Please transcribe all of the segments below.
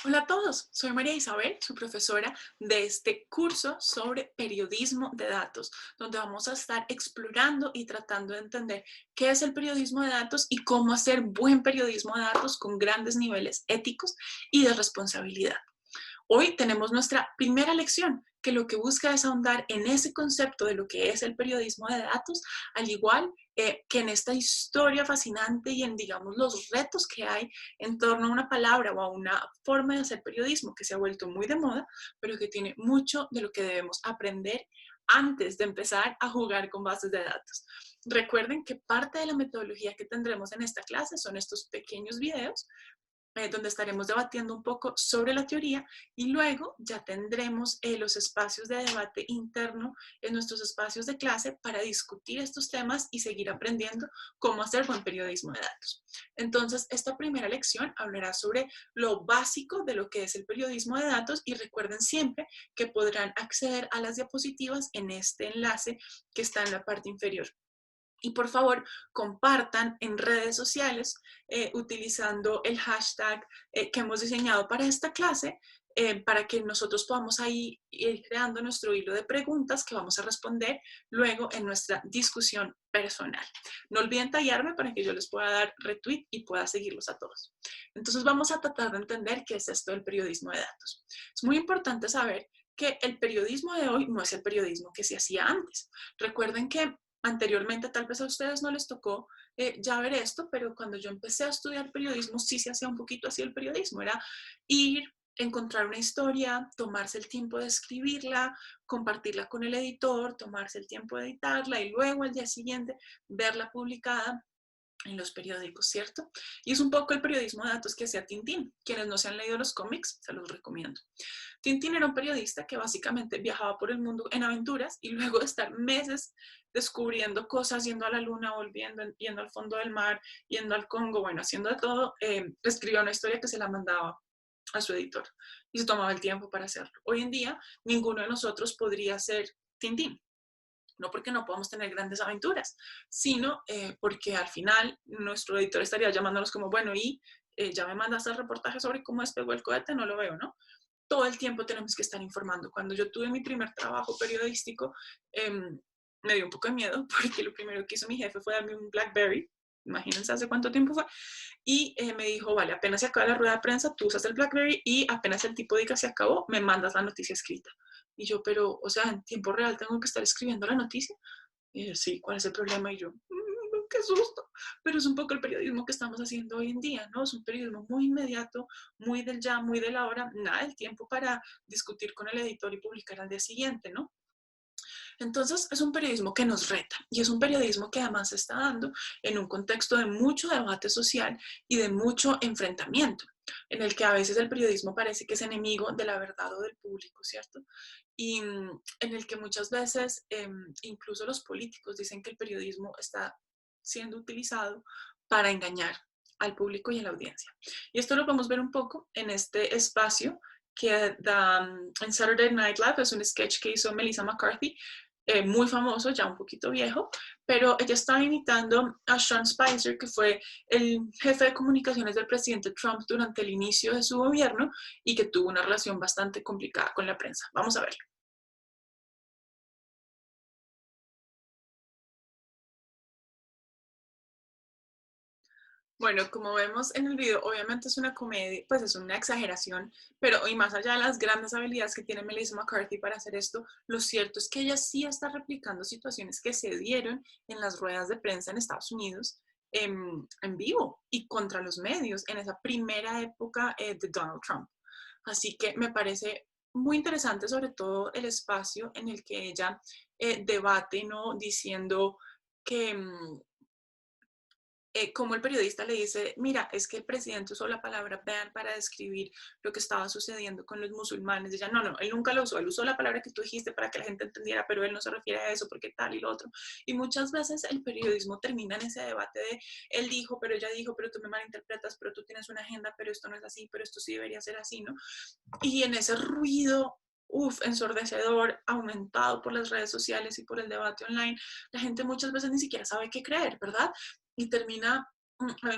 Hola a todos, soy María Isabel, su profesora de este curso sobre periodismo de datos, donde vamos a estar explorando y tratando de entender qué es el periodismo de datos y cómo hacer buen periodismo de datos con grandes niveles éticos y de responsabilidad. Hoy tenemos nuestra primera lección, que lo que busca es ahondar en ese concepto de lo que es el periodismo de datos, al igual que en esta historia fascinante y en, digamos, los retos que hay en torno a una palabra o a una forma de hacer periodismo que se ha vuelto muy de moda, pero que tiene mucho de lo que debemos aprender antes de empezar a jugar con bases de datos. Recuerden que parte de la metodología que tendremos en esta clase son estos pequeños videos donde estaremos debatiendo un poco sobre la teoría y luego ya tendremos los espacios de debate interno en nuestros espacios de clase para discutir estos temas y seguir aprendiendo cómo hacer buen periodismo de datos. Entonces, esta primera lección hablará sobre lo básico de lo que es el periodismo de datos y recuerden siempre que podrán acceder a las diapositivas en este enlace que está en la parte inferior. Y por favor, compartan en redes sociales utilizando el hashtag que hemos diseñado para esta clase para que nosotros podamos ahí ir creando nuestro hilo de preguntas que vamos a responder luego en nuestra discusión personal. No olviden tallarme para que yo les pueda dar retweet y pueda seguirlos a todos. Entonces vamos a tratar de entender qué es esto del periodismo de datos. Es muy importante saber que el periodismo de hoy no es el periodismo que se hacía antes. Recuerden que anteriormente, tal vez a ustedes no les tocó ya ver esto, pero cuando yo empecé a estudiar periodismo, sí se hacía un poquito así el periodismo, era ir, encontrar una historia, tomarse el tiempo de escribirla, compartirla con el editor, tomarse el tiempo de editarla y luego al día siguiente verla publicada en los periódicos, ¿cierto? Y es un poco el periodismo de datos que hacía Tintín. Quienes no se han leído los cómics, se los recomiendo. Tintín era un periodista que básicamente viajaba por el mundo en aventuras y luego de estar meses descubriendo cosas, yendo a la luna, volviendo, yendo al fondo del mar, yendo al Congo, bueno, haciendo de todo, escribía una historia que se la mandaba a su editor y se tomaba el tiempo para hacerlo. Hoy en día, ninguno de nosotros podría ser Tintín. No porque no podamos tener grandes aventuras, sino porque al final nuestro editor estaría llamándonos como, bueno, y ya me mandaste el reportaje sobre cómo despegó el cohete, no lo veo, ¿no? Todo el tiempo tenemos que estar informando. Cuando yo tuve mi primer trabajo periodístico, me dio un poco de miedo porque lo primero que hizo mi jefe fue darme un BlackBerry. Imagínense hace cuánto tiempo fue. Y me dijo, vale, apenas se acaba la rueda de prensa, tú usas el BlackBerry y apenas el tipo diga se acabó, me mandas la noticia escrita. Y yo, pero, o sea, en tiempo real tengo que estar escribiendo la noticia. Y yo, sí, ¿cuál es el problema? Y yo, qué susto. Pero es un poco el periodismo que estamos haciendo hoy en día, ¿no? Es un periodismo muy inmediato, muy del ya, muy de la hora, nada del tiempo para discutir con el editor y publicar al día siguiente, ¿no? Entonces, es un periodismo que nos reta y es un periodismo que además se está dando en un contexto de mucho debate social y de mucho enfrentamiento, en el que a veces el periodismo parece que es enemigo de la verdad o del público, ¿cierto? Y en el que muchas veces incluso los políticos dicen que el periodismo está siendo utilizado para engañar al público y a la audiencia. Y esto lo podemos ver un poco en este espacio que da en Saturday Night Live, es un sketch que hizo Melissa McCarthy, muy famoso, ya un poquito viejo, pero ella estaba imitando a Sean Spicer, que fue el jefe de comunicaciones del presidente Trump durante el inicio de su gobierno y que tuvo una relación bastante complicada con la prensa. Vamos a verlo. Bueno, como vemos en el video, obviamente es una comedia, pues es una exageración, pero y más allá de las grandes habilidades que tiene Melissa McCarthy para hacer esto, lo cierto es que ella sí está replicando situaciones que se dieron en las ruedas de prensa en Estados Unidos en vivo y contra los medios en esa primera época de Donald Trump. Así que me parece muy interesante sobre todo el espacio en el que ella debate, ¿no? Diciendo que como el periodista le dice, mira, es que el presidente usó la palabra ban para describir lo que estaba sucediendo con los musulmanes. Y ella, no, no, él nunca lo usó, él usó la palabra que tú dijiste para que la gente entendiera, pero él no se refiere a eso porque tal y lo otro. Y muchas veces el periodismo termina en ese debate de, él dijo, pero ella dijo, pero tú me malinterpretas, pero tú tienes una agenda, pero esto no es así, pero esto sí debería ser así, ¿no? Y en ese ruido ensordecedor, aumentado por las redes sociales y por el debate online, la gente muchas veces ni siquiera sabe qué creer, ¿verdad? Y termina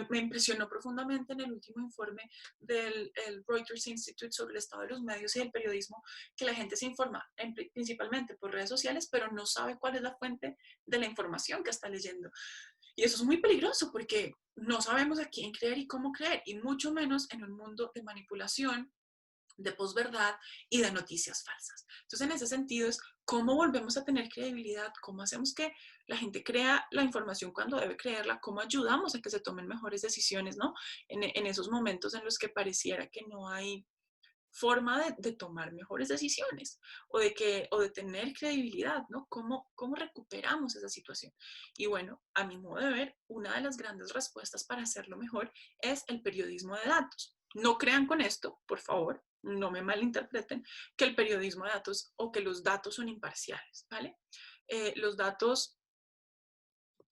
me impresionó profundamente en el último informe del el Reuters Institute sobre el estado de los medios y del periodismo, que la gente se informa principalmente por redes sociales, pero no sabe cuál es la fuente de la información que está leyendo. Y eso es muy peligroso porque no sabemos a quién creer y cómo creer, y mucho menos en un mundo de manipulación, de posverdad y de noticias falsas. Entonces, en ese sentido es cómo volvemos a tener credibilidad, cómo hacemos que la gente crea la información cuando debe creerla, cómo ayudamos a que se tomen mejores decisiones, ¿no? En esos momentos en los que pareciera que no hay forma de tomar mejores decisiones o de tener credibilidad, ¿no? ¿Cómo recuperamos esa situación? Y bueno, a mi modo de ver, una de las grandes respuestas para hacerlo mejor es el periodismo de datos. No crean con esto, por favor, no me malinterpreten, que el periodismo de datos o que los datos son imparciales, ¿vale? Los datos,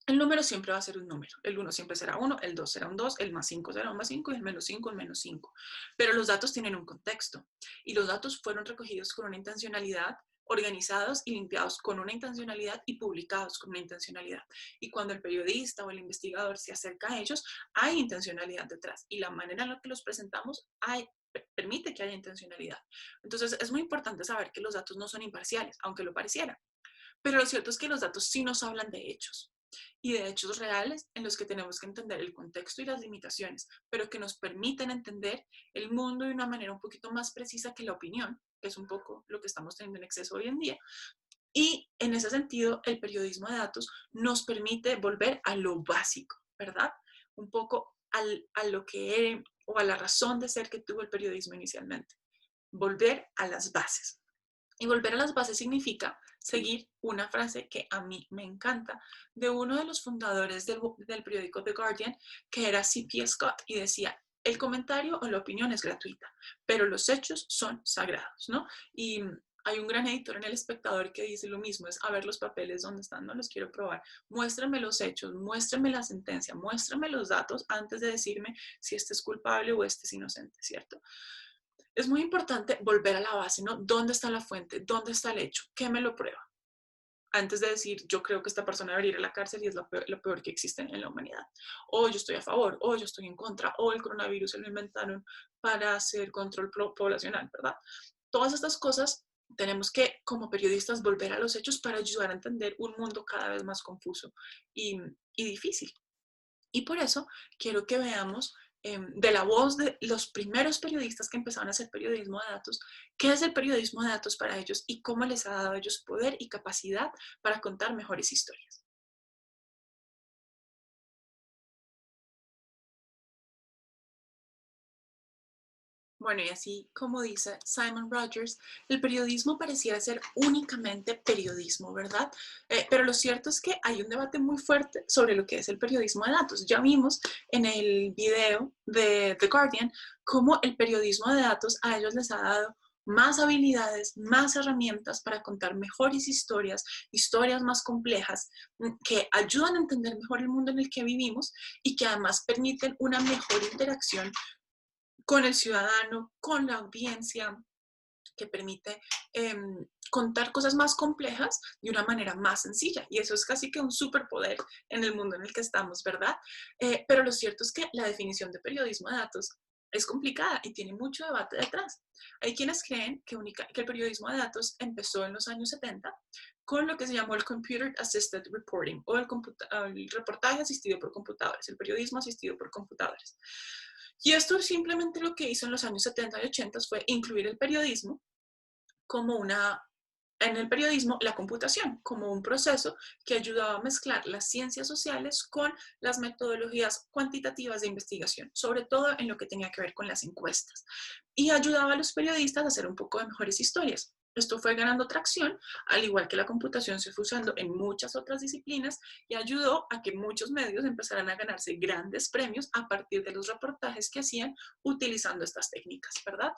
el número siempre va a ser un número. El 1 siempre será 1, el 2 será un 2, el más 5 será un más 5 y el menos 5 un menos 5. Pero los datos tienen un contexto y los datos fueron recogidos con una intencionalidad, organizados y limpiados con una intencionalidad y publicados con una intencionalidad. Y cuando el periodista o el investigador se acerca a ellos, hay intencionalidad detrás y la manera en la que los presentamos permite que haya intencionalidad. Entonces es muy importante saber que los datos no son imparciales, aunque lo parecieran. Pero lo cierto es que los datos sí nos hablan de hechos y de hechos reales en los que tenemos que entender el contexto y las limitaciones, pero que nos permiten entender el mundo de una manera un poquito más precisa que la opinión, que es un poco lo que estamos teniendo en exceso hoy en día. Y en ese sentido, el periodismo de datos nos permite volver a lo básico, ¿verdad? Un poco a lo que era o a la razón de ser que tuvo el periodismo inicialmente. Volver a las bases. Y volver a las bases significa seguir una frase que a mí me encanta de uno de los fundadores del periódico The Guardian, que era C.P. Scott, y decía, el comentario o la opinión es gratuita, pero los hechos son sagrados, ¿no? Y hay un gran editor en El Espectador que dice lo mismo, es a ver los papeles donde están, no los quiero probar, muéstrame los hechos, muéstrame la sentencia, muéstrame los datos antes de decirme si este es culpable o este es inocente, ¿cierto? Es muy importante volver a la base, ¿no? ¿Dónde está la fuente? ¿Dónde está el hecho? ¿Qué me lo prueba? Antes de decir, yo creo que esta persona debería ir a la cárcel y es lo peor que existe en la humanidad. O yo estoy a favor, o yo estoy en contra, o el coronavirus se lo inventaron para hacer control poblacional, ¿verdad? Todas estas cosas tenemos que, como periodistas, volver a los hechos para ayudar a entender un mundo cada vez más confuso y difícil. Y por eso quiero que veamos de la voz de los primeros periodistas que empezaron a hacer periodismo de datos, qué es el periodismo de datos para ellos y cómo les ha dado a ellos poder y capacidad para contar mejores historias. Bueno, y así como dice Simon Rogers, el periodismo pareciera ser únicamente periodismo, ¿verdad? Pero lo cierto es que hay un debate muy fuerte sobre lo que es el periodismo de datos. Ya vimos en el video de The Guardian cómo el periodismo de datos a ellos les ha dado más habilidades, más herramientas para contar mejores historias, historias más complejas, que ayudan a entender mejor el mundo en el que vivimos y que además permiten una mejor interacción con el ciudadano, con la audiencia, que permite contar cosas más complejas de una manera más sencilla. Y eso es casi que un superpoder en el mundo en el que estamos, ¿verdad? Pero lo cierto es que la definición de periodismo de datos es complicada y tiene mucho debate detrás. Hay quienes creen que el periodismo de datos empezó en los años 70 con lo que se llamó el Computer Assisted Reporting o el reportaje asistido por computadores, el periodismo asistido por computadores. Y esto simplemente lo que hizo en los años 70 y 80 fue incluir el periodismo como en el periodismo, la computación como un proceso que ayudaba a mezclar las ciencias sociales con las metodologías cuantitativas de investigación, sobre todo en lo que tenía que ver con las encuestas. Y ayudaba a los periodistas a hacer un poco de mejores historias. Esto fue ganando tracción, al igual que la computación se fue usando en muchas otras disciplinas y ayudó a que muchos medios empezaran a ganarse grandes premios a partir de los reportajes que hacían utilizando estas técnicas, ¿verdad?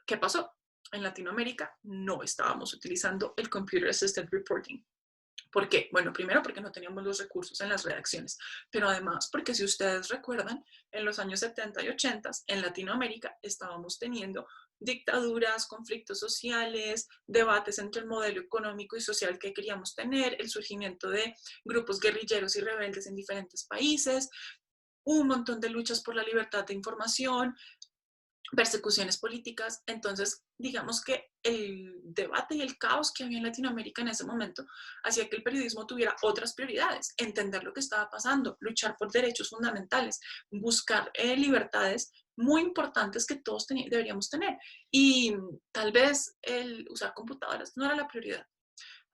¿Qué pasó? En Latinoamérica no estábamos utilizando el Computer Assisted Reporting. ¿Por qué? Bueno, primero porque no teníamos los recursos en las redacciones, pero además porque si ustedes recuerdan, en los años 70 y 80 en Latinoamérica estábamos teniendo dictaduras, conflictos sociales, debates entre el modelo económico y social que queríamos tener, el surgimiento de grupos guerrilleros y rebeldes en diferentes países, un montón de luchas por la libertad de información, persecuciones políticas. Entonces, digamos que el debate y el caos que había en Latinoamérica en ese momento hacía que el periodismo tuviera otras prioridades: entender lo que estaba pasando, luchar por derechos fundamentales, buscar libertades muy importantes que todos deberíamos tener. Y tal vez el usar computadoras no era la prioridad.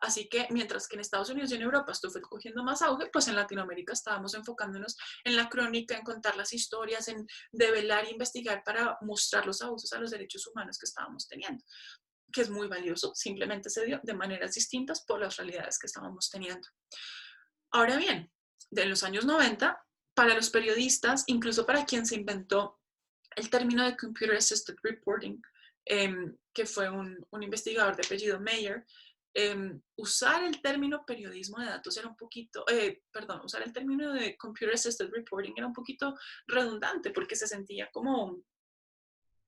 Así que mientras que en Estados Unidos y en Europa esto fue cogiendo más auge, pues en Latinoamérica estábamos enfocándonos en la crónica, en contar las historias, en develar e investigar para mostrar los abusos a los derechos humanos que estábamos teniendo, que es muy valioso. Simplemente se dio de maneras distintas por las realidades que estábamos teniendo. Ahora bien, de los años 90, para los periodistas, incluso para quien se inventó el término de Computer Assisted Reporting, que fue un investigador de apellido Mayer, usar el término periodismo de datos era un poquito, usar el término de Computer Assisted Reporting era un poquito redundante, porque se sentía como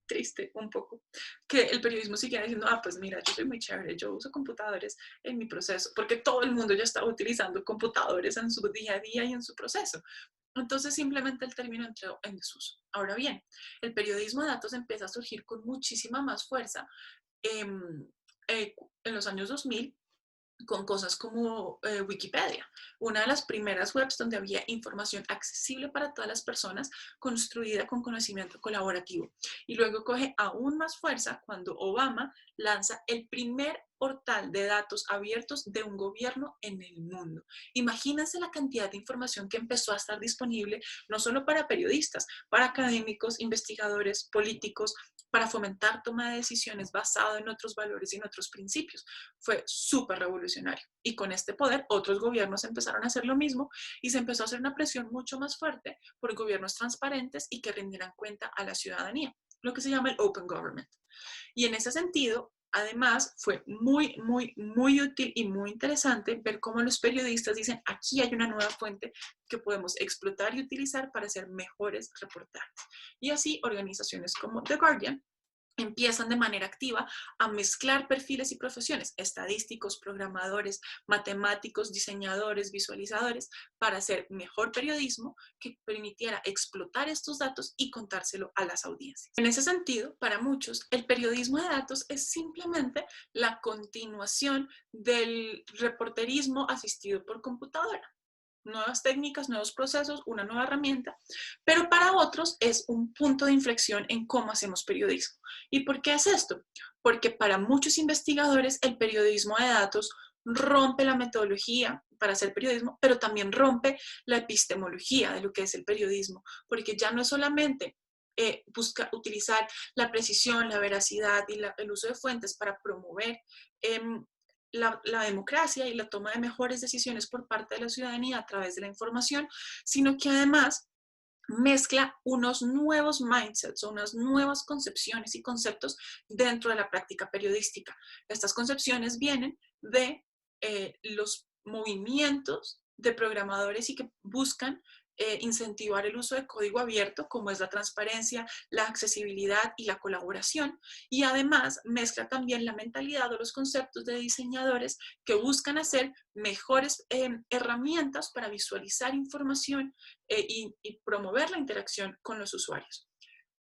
triste un poco que el periodismo siguiera diciendo, pues mira, yo soy muy chévere, yo uso computadores en mi proceso, porque todo el mundo ya estaba utilizando computadores en su día a día y en su proceso. Entonces simplemente el término entró en desuso. Ahora bien, el periodismo de datos empieza a surgir con muchísima más fuerza en los años 2000, con cosas como Wikipedia, una de las primeras webs donde había información accesible para todas las personas, construida con conocimiento colaborativo. Y luego coge aún más fuerza cuando Obama lanza el primer portal de datos abiertos de un gobierno en el mundo. Imagínense la cantidad de información que empezó a estar disponible, no solo para periodistas, para académicos, investigadores, políticos, para fomentar toma de decisiones basado en otros valores y en otros principios. Fue súper revolucionario. Y con este poder, otros gobiernos empezaron a hacer lo mismo y se empezó a hacer una presión mucho más fuerte por gobiernos transparentes y que rindieran cuenta a la ciudadanía, lo que se llama el Open Government. Y en ese sentido, además, fue muy, muy, muy útil y muy interesante ver cómo los periodistas dicen, aquí hay una nueva fuente que podemos explotar y utilizar para hacer mejores reportajes. Y así, organizaciones como The Guardian empiezan de manera activa a mezclar perfiles y profesiones: estadísticos, programadores, matemáticos, diseñadores, visualizadores, para hacer mejor periodismo que permitiera explotar estos datos y contárselo a las audiencias. En ese sentido, para muchos, el periodismo de datos es simplemente la continuación del reporterismo asistido por computadora. Nuevas técnicas, nuevos procesos, una nueva herramienta, pero para otros es un punto de inflexión en cómo hacemos periodismo. ¿Y por qué es esto? Porque para muchos investigadores el periodismo de datos rompe la metodología para hacer periodismo, pero también rompe la epistemología de lo que es el periodismo, porque ya no es solamente busca utilizar la precisión, la veracidad y el uso de fuentes para promover la democracia y la toma de mejores decisiones por parte de la ciudadanía a través de la información, sino que además mezcla unos nuevos mindsets o unas nuevas concepciones y conceptos dentro de la práctica periodística. Estas concepciones vienen de los movimientos de programadores y que buscan incentivar el uso de código abierto, como es la transparencia, la accesibilidad y la colaboración, y además mezcla también la mentalidad o los conceptos de diseñadores que buscan hacer mejores herramientas para visualizar información y promover la interacción con los usuarios.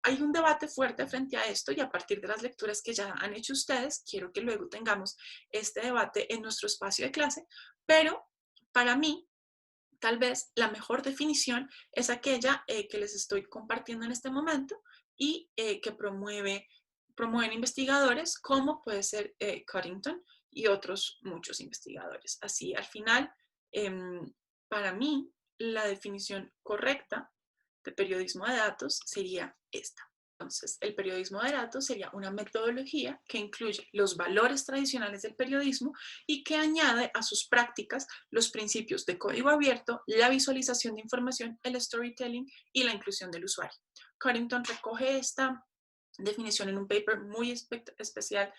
Hay un debate fuerte frente a esto, y a partir de las lecturas que ya han hecho ustedes, quiero que luego tengamos este debate en nuestro espacio de clase, pero para mí, tal vez la mejor definición es aquella que les estoy compartiendo en este momento y que promueven investigadores como puede ser Codington y otros muchos investigadores. Así, al final, para mí, la definición correcta de periodismo de datos sería esta. Entonces, el periodismo de datos sería una metodología que incluye los valores tradicionales del periodismo y que añade a sus prácticas los principios de código abierto, la visualización de información, el storytelling y la inclusión del usuario. Codington recoge esta definición en un paper muy especial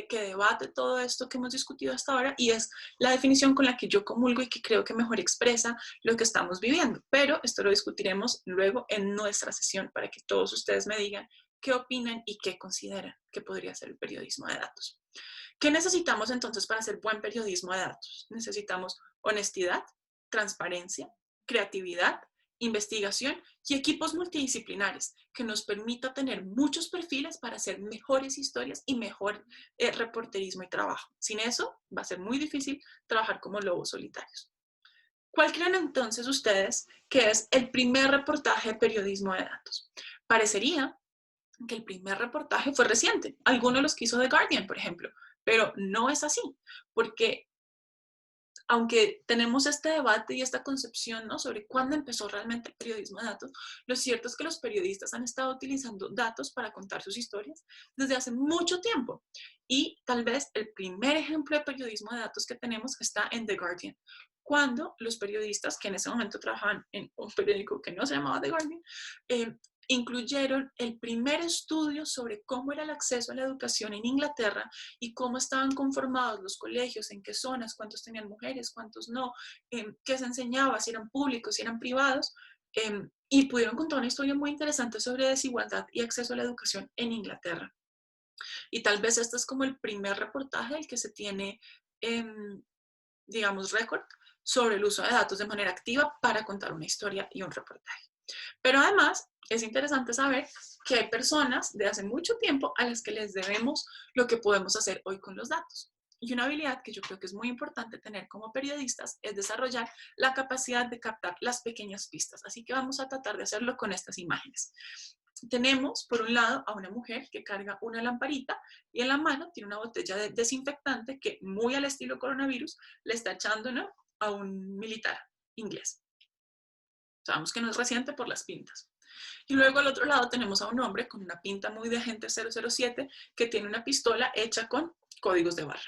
que debate todo esto que hemos discutido hasta ahora, y es la definición con la que yo comulgo y que creo que mejor expresa lo que estamos viviendo. Pero esto lo discutiremos luego en nuestra sesión para que todos ustedes me digan qué opinan y qué consideran que podría ser el periodismo de datos. ¿Qué necesitamos entonces para hacer buen periodismo de datos? Necesitamos honestidad, transparencia, creatividad, investigación y equipos multidisciplinares que nos permita tener muchos perfiles para hacer mejores historias y mejor reporterismo y trabajo. Sin eso va a ser muy difícil trabajar como lobos solitarios. ¿Cuál creen entonces ustedes que es el primer reportaje de periodismo de datos? Parecería que el primer reportaje fue reciente, alguno de los que hizo The Guardian, por ejemplo, pero no es así, porque aunque tenemos este debate y esta concepción, ¿no?, sobre cuándo empezó realmente el periodismo de datos, lo cierto es que los periodistas han estado utilizando datos para contar sus historias desde hace mucho tiempo. Y tal vez el primer ejemplo de periodismo de datos que tenemos está en The Guardian, cuando los periodistas, que en ese momento trabajaban en un periódico que no se llamaba The Guardian, incluyeron el primer estudio sobre cómo era el acceso a la educación en Inglaterra y cómo estaban conformados los colegios, en qué zonas, cuántos tenían mujeres, cuántos no, qué se enseñaba, si eran públicos, si eran privados, y pudieron contar una historia muy interesante sobre desigualdad y acceso a la educación en Inglaterra. Y tal vez este es como el primer reportaje del que se tiene, digamos, récord sobre el uso de datos de manera activa para contar una historia y un reportaje. Pero además es interesante saber que hay personas de hace mucho tiempo a las que les debemos lo que podemos hacer hoy con los datos. Y una habilidad que yo creo que es muy importante tener como periodistas es desarrollar la capacidad de captar las pequeñas pistas. Así que vamos a tratar de hacerlo con estas imágenes. Tenemos, por un lado, a una mujer que carga una lamparita y en la mano tiene una botella de desinfectante que, muy al estilo coronavirus, le está echando, ¿no?, a un militar inglés. Sabemos que no es reciente por las pintas. Y luego al otro lado tenemos a un hombre con una pinta muy de agente 007 que tiene una pistola hecha con códigos de barra.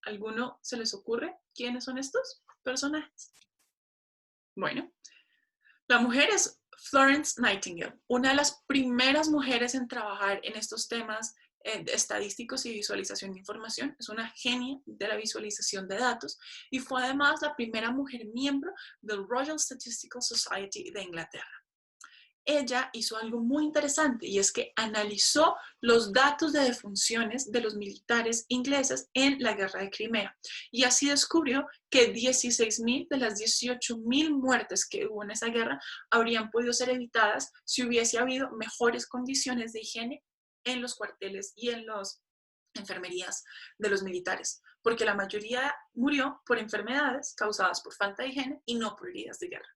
¿Alguno se les ocurre quiénes son estos personajes? Bueno, la mujer es Florence Nightingale, una de las primeras mujeres en trabajar en estos temas estadísticos y visualización de información. Es una genia de la visualización de datos y fue además la primera mujer miembro del Royal Statistical Society de Inglaterra. Ella hizo algo muy interesante y es que analizó los datos de defunciones de los militares ingleses en la guerra de Crimea y así descubrió que 16.000 de las 18.000 muertes que hubo en esa guerra habrían podido ser evitadas si hubiese habido mejores condiciones de higiene en los cuarteles y en las enfermerías de los militares, porque la mayoría murió por enfermedades causadas por falta de higiene y no por heridas de guerra.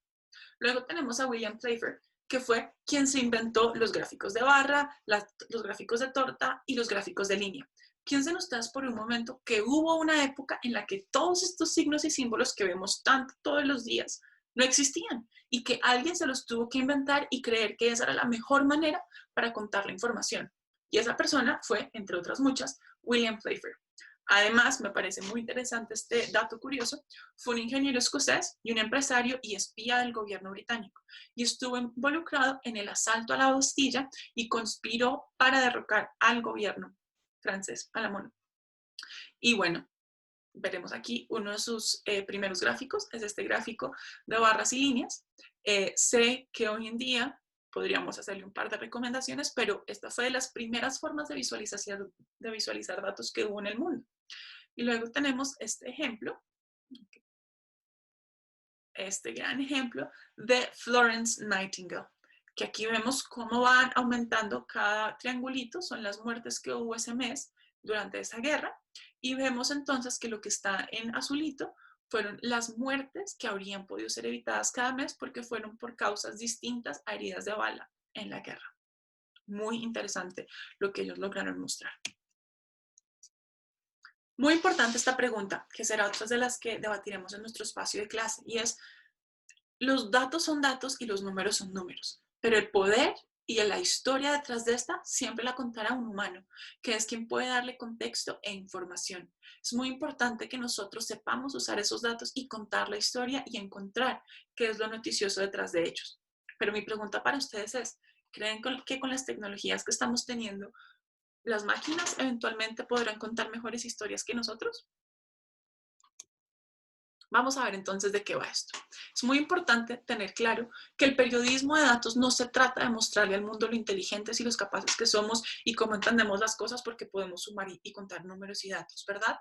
Luego tenemos a William Playfair, que fue quien se inventó los gráficos de barra, los gráficos de torta y los gráficos de línea. Piensen ustedes por un momento que hubo una época en la que todos estos signos y símbolos que vemos tanto todos los días no existían y que alguien se los tuvo que inventar y creer que esa era la mejor manera para contar la información. Y esa persona fue, entre otras muchas, William Playfair. Además, me parece muy interesante este dato curioso, fue un ingeniero escocés y un empresario y espía del gobierno británico y estuvo involucrado en el asalto a la Bastilla y conspiró para derrocar al gobierno francés, a la Monarquía. Y bueno, veremos aquí uno de sus primeros gráficos, es este gráfico de barras y líneas. Sé que hoy en día podríamos hacerle un par de recomendaciones, pero esta fue de las primeras formas de visualizar datos que hubo en el mundo. Y luego tenemos este ejemplo, este gran ejemplo de Florence Nightingale, que aquí vemos cómo van aumentando cada triangulito, son las muertes que hubo ese mes durante esa guerra, y vemos entonces que lo que está en azulito fueron las muertes que habrían podido ser evitadas cada mes porque fueron por causas distintas a heridas de bala en la guerra. Muy interesante lo que ellos lograron mostrar. Muy importante esta pregunta, que será otra de las que debatiremos en nuestro espacio de clase, y es, los datos son datos y los números son números, pero el poder y la historia detrás de esta siempre la contará un humano, que es quien puede darle contexto e información. Es muy importante que nosotros sepamos usar esos datos y contar la historia y encontrar qué es lo noticioso detrás de ellos. Pero mi pregunta para ustedes es, ¿creen que con las tecnologías que estamos teniendo, las máquinas eventualmente podrán contar mejores historias que nosotros? Vamos a ver entonces de qué va esto. Es muy importante tener claro que el periodismo de datos no se trata de mostrarle al mundo lo inteligentes y los capaces que somos y cómo entendemos las cosas porque podemos sumar y contar números y datos, ¿verdad?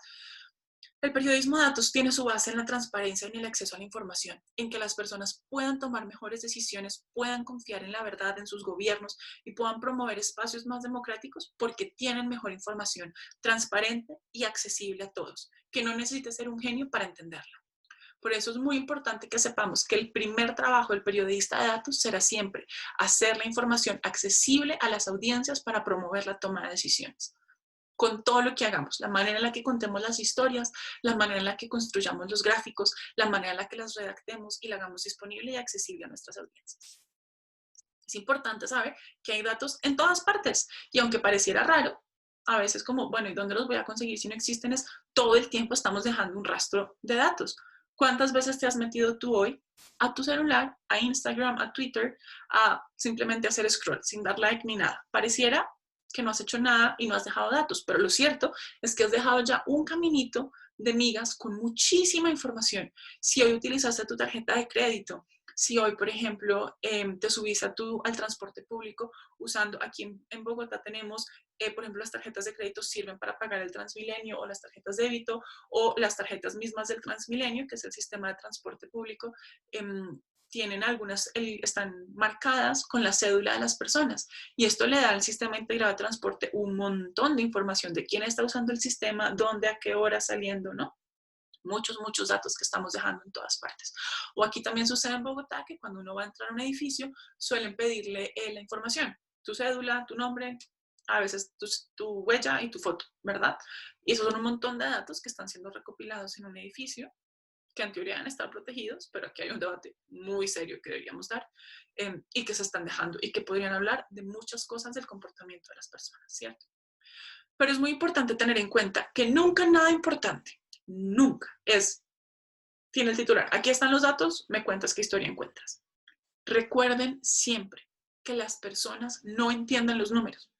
El periodismo de datos tiene su base en la transparencia y en el acceso a la información, en que las personas puedan tomar mejores decisiones, puedan confiar en la verdad en sus gobiernos y puedan promover espacios más democráticos porque tienen mejor información transparente y accesible a todos, que no necesite ser un genio para entenderla. Por eso es muy importante que sepamos que el primer trabajo del periodista de datos será siempre hacer la información accesible a las audiencias para promover la toma de decisiones con todo lo que hagamos, la manera en la que contemos las historias, la manera en la que construyamos los gráficos, la manera en la que las redactemos y la hagamos disponible y accesible a nuestras audiencias. Es importante saber que hay datos en todas partes y aunque pareciera raro, a veces como, bueno, ¿y dónde los voy a conseguir si no existen? Es todo el tiempo estamos dejando un rastro de datos. ¿Cuántas veces te has metido tú hoy a tu celular, a Instagram, a Twitter, a simplemente hacer scroll sin dar like ni nada? Pareciera que no has hecho nada y no has dejado datos, pero lo cierto es que has dejado ya un caminito de migas con muchísima información. Si hoy utilizaste tu tarjeta de crédito, si hoy, por ejemplo, te subís al transporte público usando, aquí en Bogotá tenemos, por ejemplo, las tarjetas de crédito sirven para pagar el Transmilenio o las tarjetas de débito o las tarjetas mismas del Transmilenio, que es el sistema de transporte público, tienen algunas, están marcadas con la cédula de las personas y esto le da al sistema integrado de transporte un montón de información de quién está usando el sistema, dónde, a qué hora saliendo, ¿no? Muchos datos que estamos dejando en todas partes. O aquí también sucede en Bogotá que cuando uno va a entrar a un edificio suelen pedirle la información, tu cédula, tu nombre, a veces tu huella y tu foto, ¿verdad? Y esos son un montón de datos que están siendo recopilados en un edificio que en teoría deben estar protegidos, pero aquí hay un debate muy serio que deberíamos dar y que se están dejando y que podrían hablar de muchas cosas del comportamiento de las personas, ¿cierto? Pero es muy importante tener en cuenta que nunca nada importante, nunca tiene el titular. Aquí están los datos, me cuentas qué historia encuentras. Recuerden siempre que las personas no entienden los números,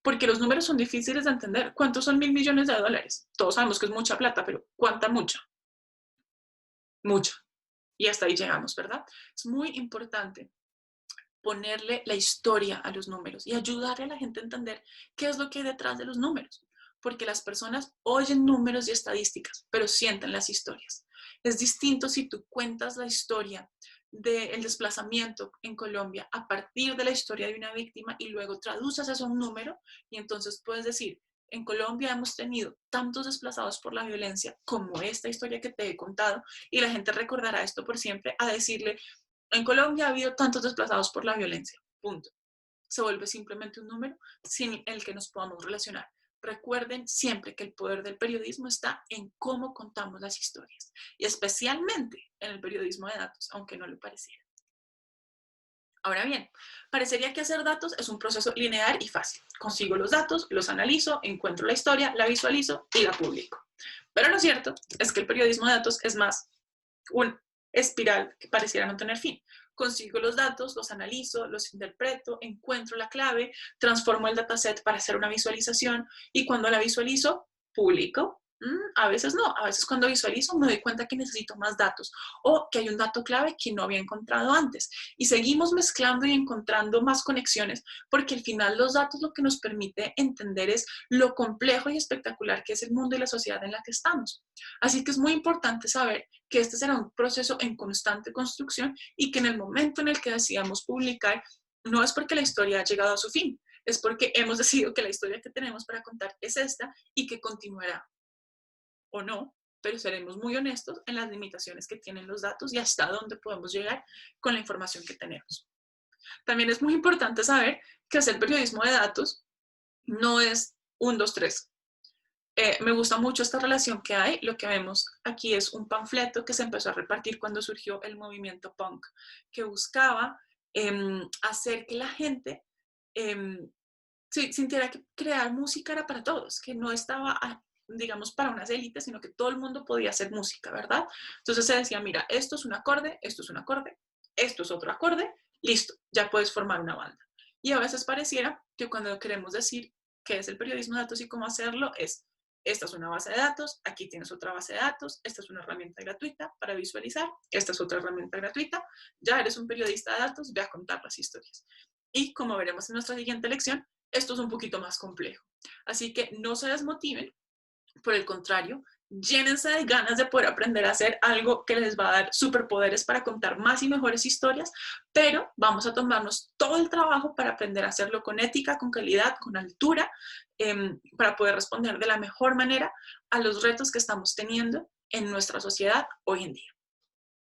porque los números son difíciles de entender. ¿Cuántos son $1.000.000.000? Todos sabemos que es mucha plata, pero ¿cuánta mucha? Mucha. Y hasta ahí llegamos, ¿verdad? Es muy importante ponerle la historia a los números y ayudarle a la gente a entender qué es lo que hay detrás de los números. Porque las personas oyen números y estadísticas, pero sienten las historias. Es distinto si tú cuentas la historia del desplazamiento en Colombia a partir de la historia de una víctima y luego traduces eso a un número y entonces puedes decir, en Colombia hemos tenido tantos desplazados por la violencia como esta historia que te he contado y la gente recordará esto por siempre a decirle, en Colombia ha habido tantos desplazados por la violencia, punto. Se vuelve simplemente un número sin el que nos podamos relacionar. Recuerden siempre que el poder del periodismo está en cómo contamos las historias y especialmente en el periodismo de datos, aunque no lo pareciera. Ahora bien, parecería que hacer datos es un proceso lineal y fácil. Consigo los datos, los analizo, encuentro la historia, la visualizo y la publico. Pero lo cierto es que el periodismo de datos es más una espiral que pareciera no tener fin. Consigo los datos, los analizo, los interpreto, encuentro la clave, transformo el dataset para hacer una visualización y cuando la visualizo, publico. A veces no, a veces cuando visualizo me doy cuenta que necesito más datos o que hay un dato clave que no había encontrado antes y seguimos mezclando y encontrando más conexiones porque al final los datos lo que nos permite entender es lo complejo y espectacular que es el mundo y la sociedad en la que estamos. Así que es muy importante saber que este será un proceso en constante construcción y que en el momento en el que decidamos publicar, no es porque la historia ha llegado a su fin, es porque hemos decidido que la historia que tenemos para contar es esta y que continuará o no, pero seremos muy honestos en las limitaciones que tienen los datos y hasta dónde podemos llegar con la información que tenemos. También es muy importante saber que hacer periodismo de datos no es 1, 2, 3. Me gusta mucho esta relación que hay. Lo que vemos aquí es un panfleto que se empezó a repartir cuando surgió el movimiento punk, que buscaba hacer que la gente sintiera que crear música era para todos, que no estaba, digamos, para unas élites, sino que todo el mundo podía hacer música, ¿verdad? Entonces se decía, mira, esto es un acorde, esto es un acorde, esto es otro acorde, listo, ya puedes formar una banda. Y a veces pareciera que cuando queremos decir qué es el periodismo de datos y cómo hacerlo, esta es una base de datos, aquí tienes otra base de datos, esta es una herramienta gratuita para visualizar, esta es otra herramienta gratuita, ya eres un periodista de datos, ve a contar las historias. Y como veremos en nuestra siguiente lección, esto es un poquito más complejo. Así que no se desmotiven, por el contrario, llénense de ganas de poder aprender a hacer algo que les va a dar superpoderes para contar más y mejores historias, pero vamos a tomarnos todo el trabajo para aprender a hacerlo con ética, con calidad, con altura, para poder responder de la mejor manera a los retos que estamos teniendo en nuestra sociedad hoy en día.